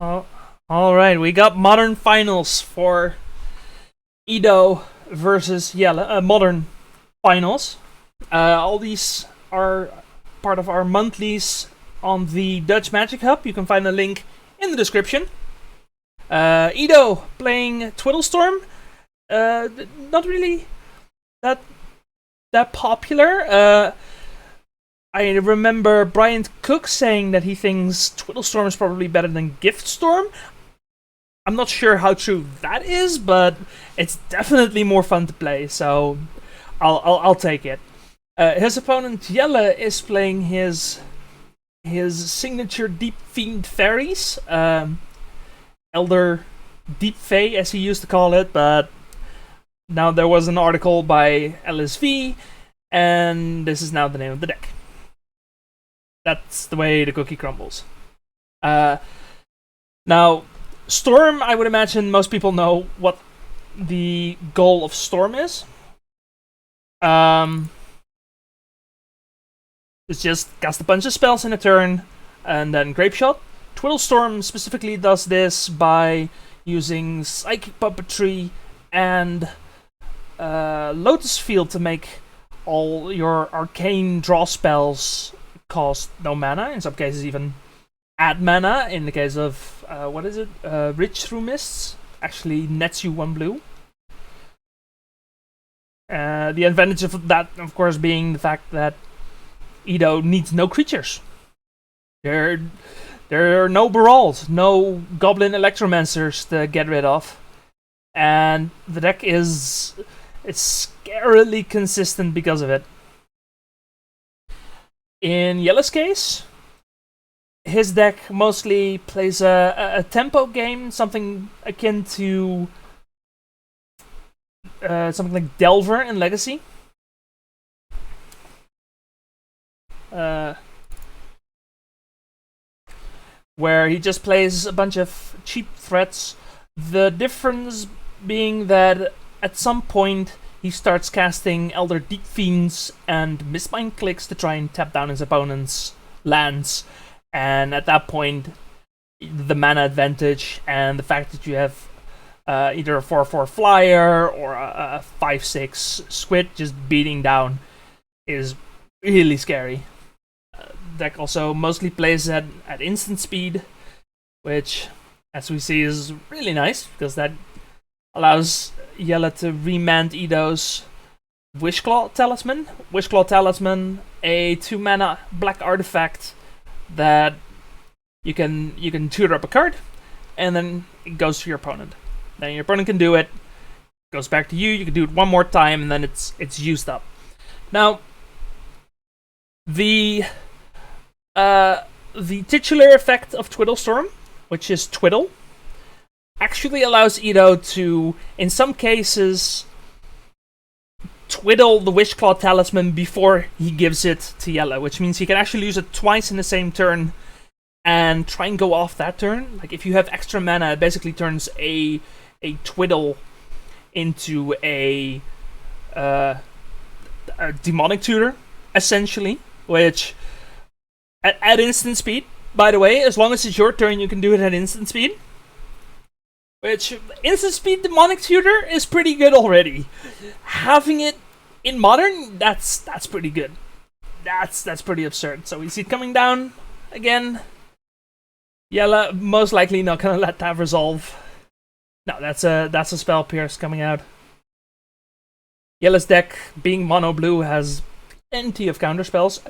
Oh, all right. We got modern finals for Edo versus Yelle. Modern finals. All these are part of our monthlies on the Dutch Magic Hub. You can find a link in the description. Edo playing Twiddlestorm. Not really that popular. I remember Brian Cook saying that he thinks Twiddlestorm is probably better than Giftstorm. I'm not sure how true that is, but it's definitely more fun to play, so I'll take it. His opponent Jelle is playing his signature Deep-Fiend Faeries, Elder Deep Fae as he used to call it, but now there was an article by LSV, and this is now the name of the deck. That's the way the cookie crumbles. Now, Storm, I would imagine most people know what the goal of Storm is. It's just cast a bunch of spells in a turn, and then Grape Shot. Twiddlestorm specifically does this by using Psychic Puppetry and Lotus Field to make all your arcane draw spells cost no mana, in some cases even add mana. In the case of, Rich Through Mists, actually nets you 1 blue. The advantage of that, of course, being the fact that Edo needs no creatures. There are no Barals, no Goblin Electromancers to get rid of. And the deck it's scarily consistent because of it. In Yellow's case, his deck mostly plays a tempo game, something akin to something like Delver in Legacy. Where he just plays a bunch of cheap threats. The difference being that at some point he starts casting Elder Deep Fiends and Mistbind Clicks to try and tap down his opponent's lands. And at that point, the mana advantage and the fact that you have either a 4/4 flyer or a 5/6 squid just beating down is really scary. Deck also mostly plays at instant speed, which, as we see, is really nice because that allows Yella to remand Edo's Wishclaw Talisman. Wishclaw Talisman, a 2-mana black artifact that you can tutor up a card, and then it goes to your opponent. Then your opponent can do it, goes back to you. You can do it one more time, and then it's used up. Now, the titular effect of Twiddlestorm, which is Twiddle, actually allows Edo to, in some cases, twiddle the Wishclaw Talisman before he gives it to Yella, which means he can actually use it twice in the same turn and try and go off that turn. Like, if you have extra mana, it basically turns a Twiddle into a demonic tutor, essentially, which at instant speed, by the way, as long as it's your turn, you can do it at instant speed. Which, instant speed demonic tutor is pretty good already. Having it in modern, that's pretty good. That's pretty absurd. So we see it coming down again. Yella most likely not gonna let that resolve. No, that's a spell pierce coming out. Yella's deck, being mono blue, has plenty of counterspells.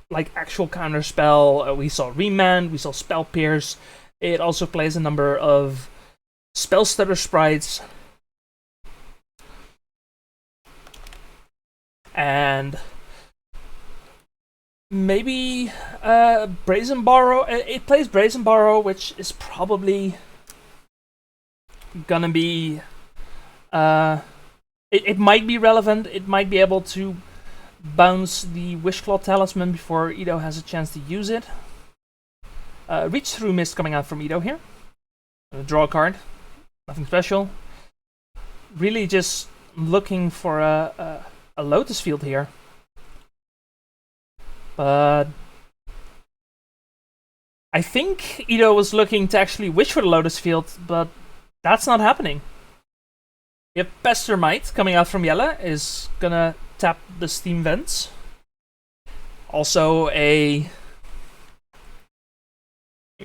Like actual counterspell, we saw Remand, we saw Spell Pierce. It also plays a number of Spell Stutter sprites. And maybe Brazen Borrow. It plays Brazen Borrow, which is probably gonna be it might be relevant. It might be able to bounce the Wishclaw Talisman before Edo has a chance to use it. Reach Through Mist coming out from Edo here. Draw a card. Nothing special. Really just looking for a Lotus Field here. But I think Ido was looking to actually wish for the Lotus Field, but that's not happening. If Pestermite coming out from Yella is gonna tap the Steam Vents. Also a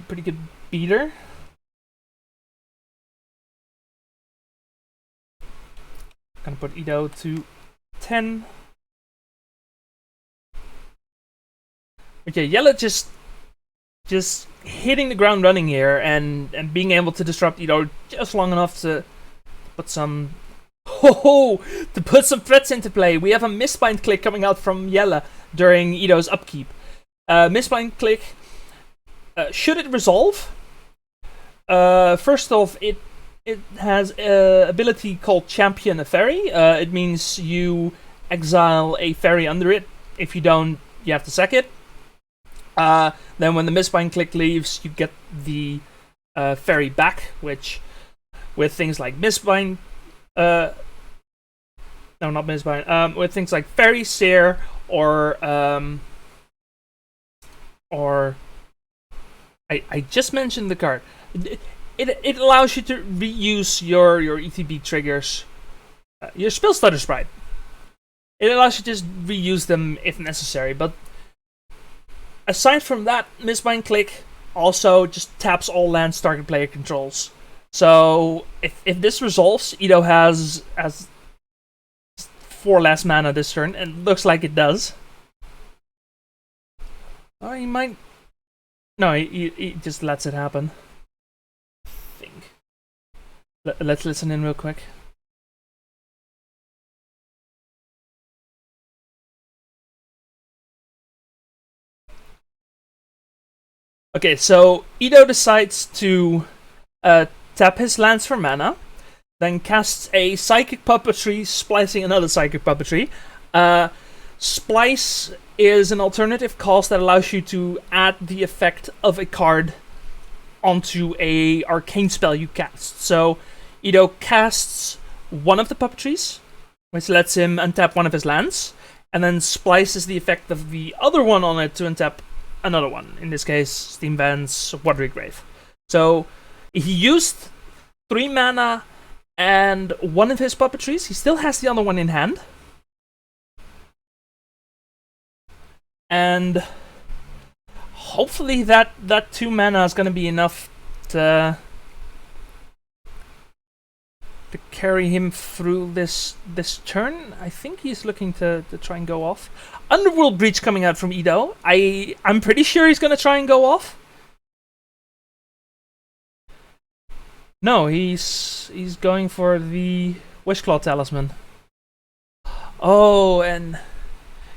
pretty good beater. Gonna put Ido to 10. Okay, Yella just hitting the ground running here and being able to disrupt Ido just long enough to put some to put some threats into play. We have a Mistbind Click coming out from Yella during Ido's upkeep. Mistbind Click, should it resolve? First off, it has an ability called Champion a Fairy. It means you exile a fairy under it. If you don't, you have to sack it. Then when the Mistbind Click leaves, you get the fairy back, which with things like Mistbind, no, not Mistbind, with things like Fairy Seer or I just mentioned the card. It allows you to reuse your ETB triggers, your Spell Stutter Sprite. It allows you to just reuse them if necessary, but aside from that, Mistbind Click also just taps all lands target player controls. So if this resolves, Ido has 4 less mana this turn, and looks like it does. Oh, he might. No, he just lets it happen. I think. Let's listen in real quick. Okay, so Ido decides to tap his lands for mana, then casts a Psychic Puppetry, splicing another Psychic Puppetry. Splice is an alternative cost that allows you to add the effect of a card onto a arcane spell you cast. So Ido casts one of the puppetries, which lets him untap one of his lands, and then splices the effect of the other one on it to untap another one. In this case, Steam Vents, Watery Grave. So he used 3 mana and one of his puppetries. He still has the other one in hand. And hopefully that 2 mana is going to be enough to carry him through this turn. I think he's looking to try and go off. Underworld Breach coming out from Ido. I'm pretty sure he's going to try and go off. No, he's going for the Wishclaw Talisman. Oh, and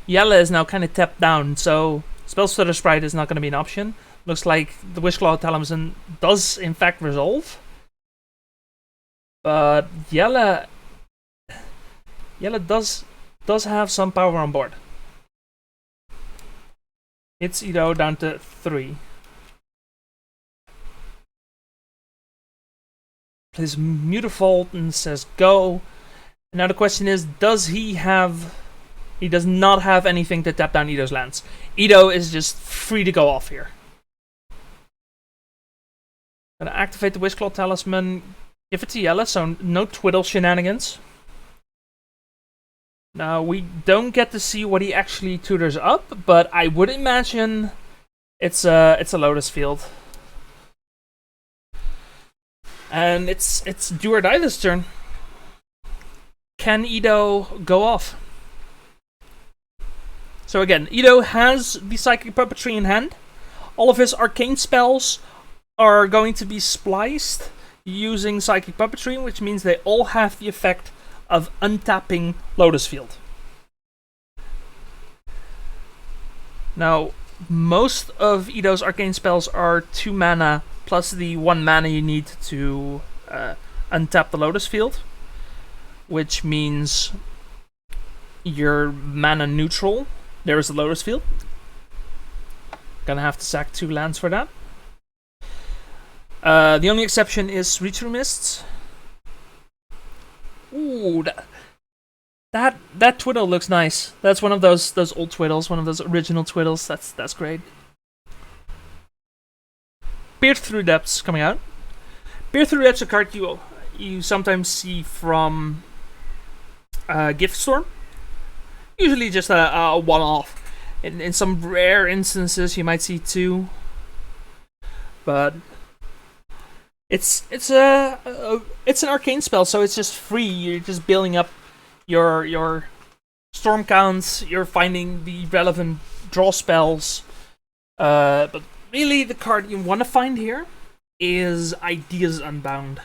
Yella is now kind of tapped down, so Spell Stutter Sprite is not going to be an option. Looks like the Wishclaw Talisman does in fact resolve. But Yella does have some power on board. It's Ido down to 3. Plays Mutavault and says go. Now the question is, does he have... He does not have anything to tap down Ido's lands. Ido is just free to go off here. Gonna activate the Wishclaw Talisman. Give it to Yella, so no Twiddle shenanigans. Now, we don't get to see what he actually tutors up, but I would imagine it's a Lotus Field. And it's do or die this turn. Can Ido go off? So again, Ido has the Psychic Puppetry in hand. All of his arcane spells are going to be spliced using Psychic Puppetry, which means they all have the effect of untapping Lotus Field. Now, most of Ido's arcane spells are 2 mana plus the 1 mana you need to untap the Lotus Field, which means you're mana neutral. There is the Lotus Field. Gonna have to sack 2 lands for that. The only exception is Reach Through Mists. Ooh, that Twiddle looks nice. That's one of those old Twiddles, one of those original Twiddles. That's great. Peer Through Depths coming out. Peer Through Depths is a card you sometimes see from Gift Storm. Usually just a one-off. In some rare instances, you might see two, but it's an arcane spell, so it's just free. You're just building up your storm counts. You're finding the relevant draw spells. But really, the card you want to find here is Ideas Unbound,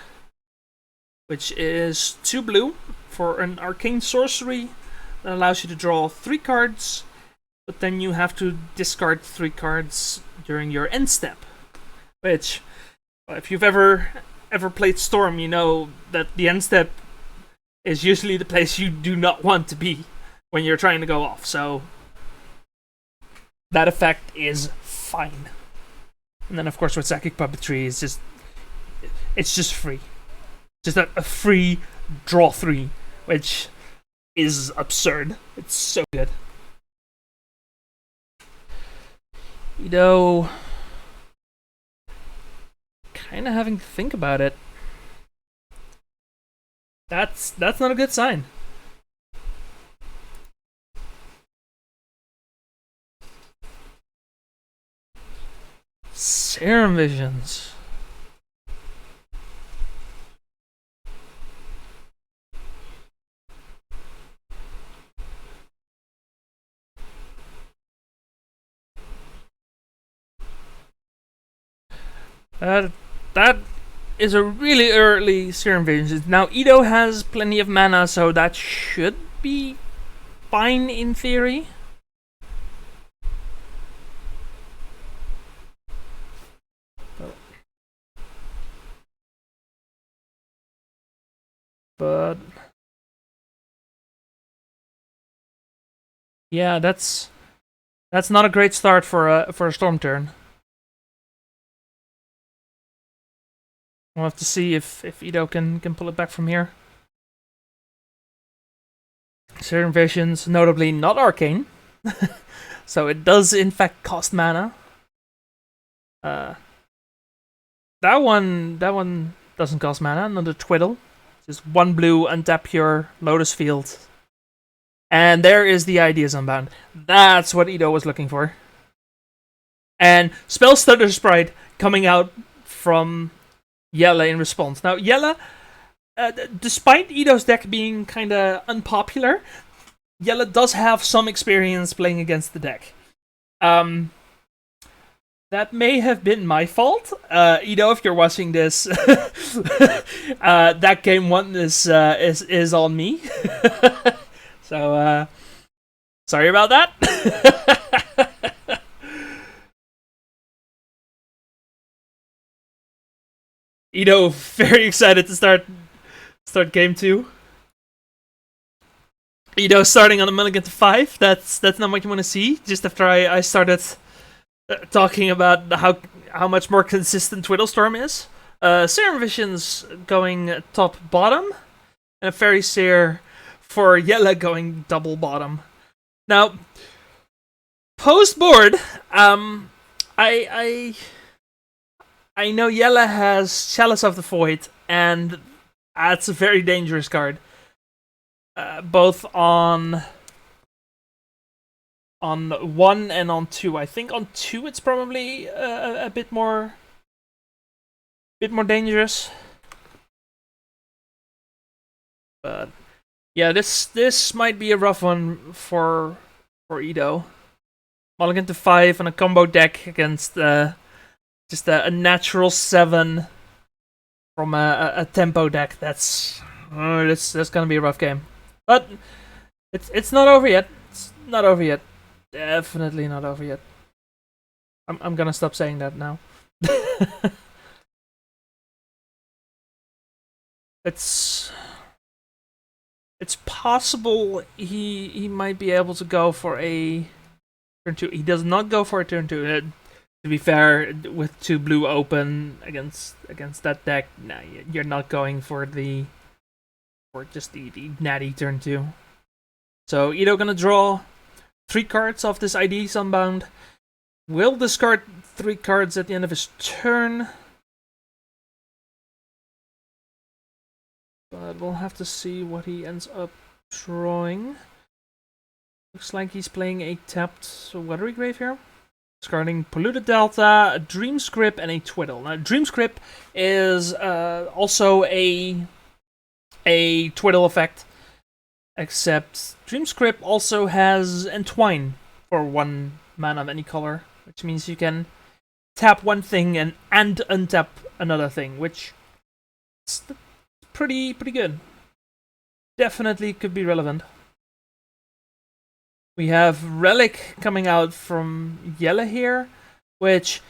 which is 2 blue for an arcane sorcery that allows you to draw 3 cards, but then you have to discard 3 cards during your end step. Which, if you've ever played Storm, you know that the end step is usually the place you do not want to be when you're trying to go off. So that effect is fine. And then, of course, with Psychic Puppetry, it's just free. Just a free draw 3, which is absurd. It's so good. Though, kind of having to think about it. That's not a good sign. Serum Visions. That is a really early Serum Visions. Now, Edo has plenty of mana, so that should be fine in theory. But yeah, that's not a great start for a Storm turn. We'll have to see if Edo can pull it back from here. Serum Visions, notably not arcane, so it does in fact cost mana. That one doesn't cost mana. Another Twiddle, just 1 blue, untap your Lotus Field, and there is the Ideas Unbound. That's what Edo was looking for. And Spell Stutter Sprite coming out from Yella in response. Now, Yella, despite Edo's deck being kind of unpopular, Yella does have some experience playing against the deck. That may have been my fault. Edo, if you're watching this, that game 1 is on me. So, sorry about that. Edo, very excited to start game 2. Edo starting on a mulligan to 5. That's not what you want to see. Just after I started talking about how much more consistent Twiddle Storm is. Serum Visions going top bottom, and a Fairy Seer for Yella going double bottom. Now, post board, I know Yella has Chalice of the Void, and that's a very dangerous card. Both on 1 and on 2. I think on 2 it's probably a bit more dangerous. But yeah, this might be a rough one for Edo. Mulligan to 5 on a combo deck against just a natural 7 from a tempo deck. That's gonna be a rough game. But it's not over yet. It's not over yet. Definitely not over yet. I'm gonna stop saying that now. It's possible he might be able to go for a turn 2. He does not go for a turn 2. To be fair, with 2 blue open against that deck, nah, you're not going for just the natty turn 2. So Edo gonna draw 3 cards off this Ideas Unbound. will discard 3 cards at the end of his turn. But we'll have to see what he ends up drawing. Looks like he's playing a tapped Watery Grave here. Discarding Polluted Delta, a Dreamscript, and a Twiddle. Now, Dreamscript is also a Twiddle effect, except Dreamscript also has Entwine for 1 mana of any color, which means you can tap one thing and untap another thing, which is pretty good. Definitely could be relevant. We have Relic coming out from Yella here, which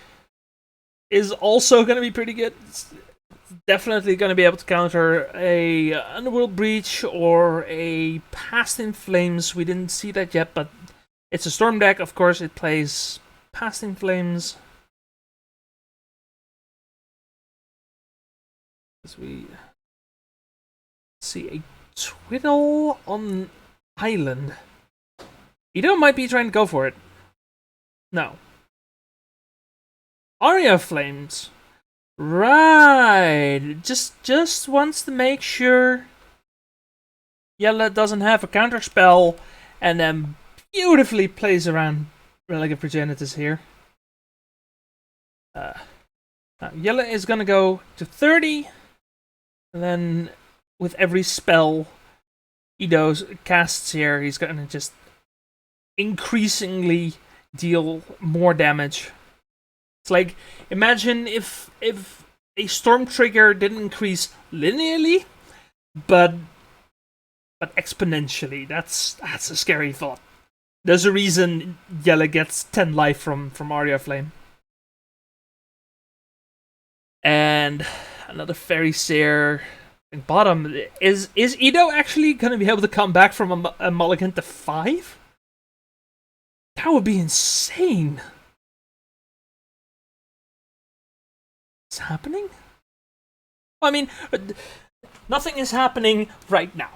is also going to be pretty good. It's definitely going to be able to counter a Underworld Breach or a Past in Flames. We didn't see that yet, but it's a Storm deck. Of course, it plays Past in Flames. As we see a Twiddle on Island. Ido might be trying to go for it. No. Aria Flames. Right. Just wants to make sure Yella doesn't have a counterspell, and then beautifully plays around Relic of Progenitus here. Now Yella is gonna go to 30, and then with every spell Ido casts here, he's gonna just increasingly deal more damage. It's like, imagine if a storm trigger didn't increase linearly, but exponentially. That's a scary thought. There's a reason Yella gets 10 life from Aria Flame. And another Fairy Seer. Bottom, is Ido actually gonna be able to come back from a mulligan to 5? That would be insane. What's happening? Well, I mean, nothing is happening right now.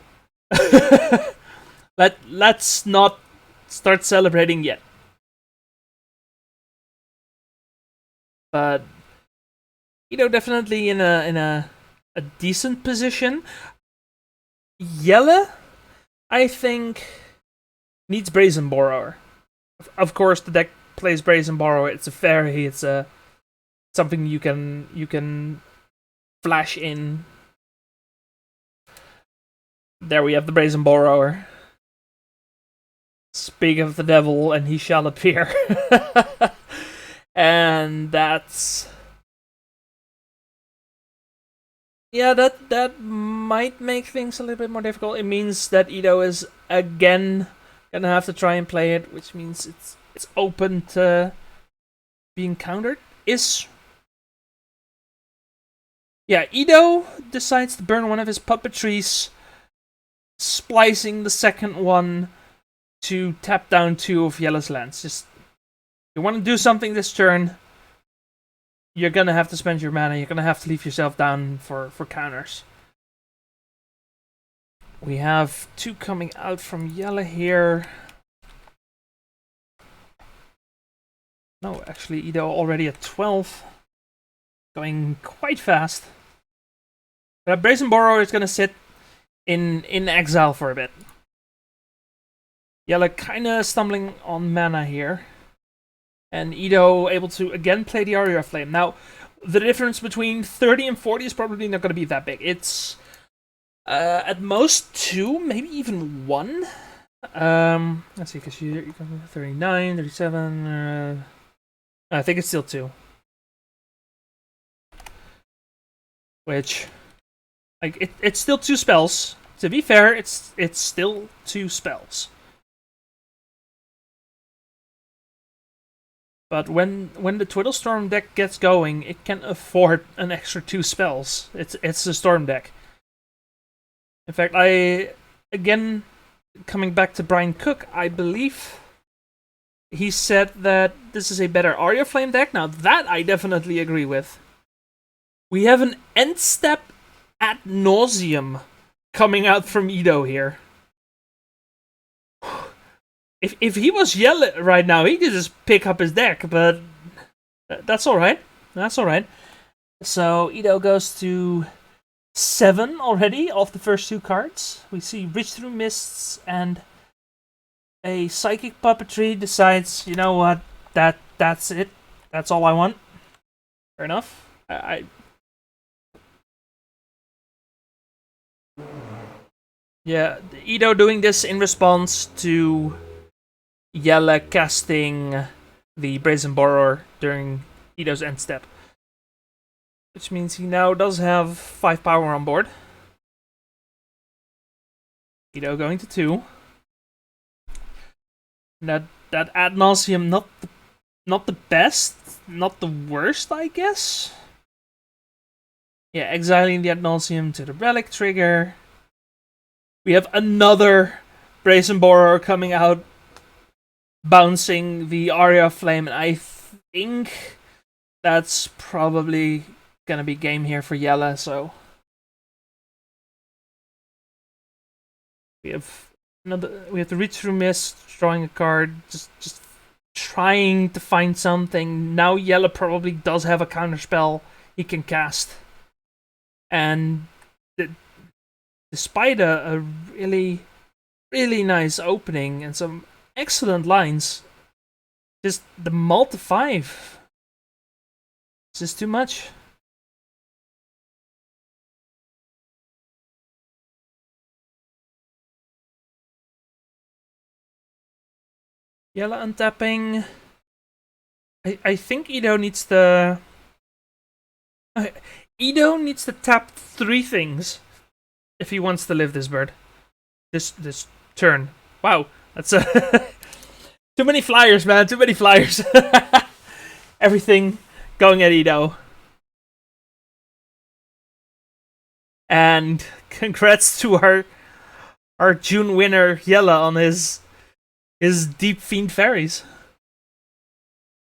Let's not start celebrating yet. But definitely in a decent position. Yella, I think, needs Brazen Borrower. Of course, the deck plays Brazen Borrower. It's a fairy. It's something you can flash in. There we have the Brazen Borrower. Speak of the devil, and he shall appear. And that's... yeah, that might make things a little bit more difficult. It means that Ido is again gonna have to try and play it, which means it's open to being countered. Yeah, Ido decides to burn one of his puppetries, splicing the second one to tap down 2 of Yella's lands. Just, you want to do something this turn, you're gonna have to spend your mana, you're gonna have to leave yourself down for counters. We have 2 coming out from Yella here. No, actually, Ido already at 12. Going quite fast. But Brazen Borrower is going to sit in exile for a bit. Yella kind of stumbling on mana here. And Ido able to again play the Aria Flame. Now, the difference between 30 and 40 is probably not going to be that big. It's at most 2, maybe even 1. Let's see, because you come 39, 37. I think it's still 2. Which, like, it's still 2 spells. To be fair, it's still 2 spells. But when the Twiddle Storm deck gets going, it can afford an extra 2 spells. It's a Storm deck. In fact, again, coming back to Brian Cook, I believe he said that this is a better Aria Flame deck. Now, that I definitely agree with. We have an end step ad nauseum coming out from Ido here. If he was yelling right now, he could just pick up his deck, but that's alright. That's alright. So Ido goes to 7 already off the first 2 cards. We see Reach Through Mists and a Psychic Puppetry decides, you know what, that's it. That's all I want. Fair enough. Yeah, Ido doing this in response to Yella casting the Brazen Borrower during Ido's end step. Which means he now does have 5 power on board. Ido going to 2. That ad nauseum, not the best, not the worst, I guess. Yeah, exiling the ad nauseum to the relic trigger. We have another Brazen Borrower coming out, bouncing the Aria of Flame, and I think that's probably gonna be game here for Yella, so we have to Reach Through Mist, drawing a card, just trying to find something. Now Yella probably does have a counterspell he can cast. And despite a really, really nice opening and some excellent lines, just the mull to 5. It's just too much. Yella untapping. I think Ido needs to... Ido needs to tap 3 things if he wants to live this bird. This turn. Wow, that's too many flyers, man. Too many flyers. Everything going at Ido. And congrats to our June winner Yella on his Deep-Fiend Faeries.